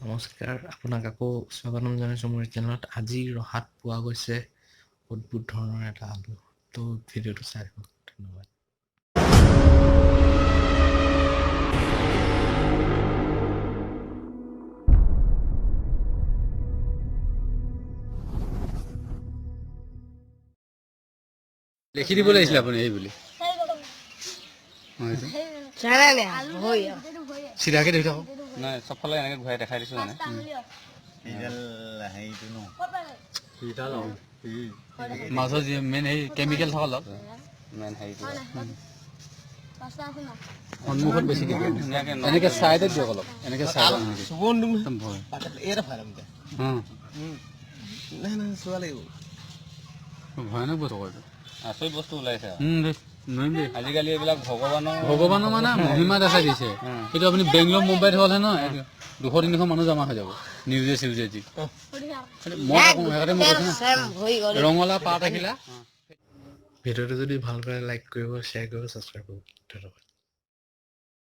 নমস্কাৰ, আপোনাক আকৌ স্বাগতম জনাইছোঁ মোৰ চেনেলত। আজি ৰহাত পোৱা গৈছে অদ্ভুত ধৰণৰ এটা আলু। তো ভিডিঅ'টো চাই থাকক। ধন্যবাদ। লিখি দিব লাগিছিল আপুনি এই বুলি চিধাকে ধৰি থাকক। নাই চবফালে এনেকে ঘূৰাই দেখাই দিছো মানে মাছৰ যি মেইন সেই কেমিকেল থকা লগ মেইন হেৰিটো সন্মুখত বেছি দিব ধুনীয়াকে এনেকে চাইডত দিয়ক অলপ এনেকে চাইডত ভয়ানক বস্তু কয় আচৰিত বস্তু ওলাইছে নোৱাৰিম দেই। আজিকালি এইবিলাক ভগৱানৰ মানে মহিমা দেখাই দিছে। সেইটো আপুনি বেংগলোৰ মুম্বাইত হ'লে ন 200-300 মানুহ জমা হৈ যাব নিউজে চিউজে যি মই ৰঙালাও পাত আহিলা। ভিডিঅ'টো যদি ভাল পায় লাইক কৰিব, শ্বেয়াৰ কৰিব, ছাবস্ক্ৰাইব কৰিব। ধন্যবাদ।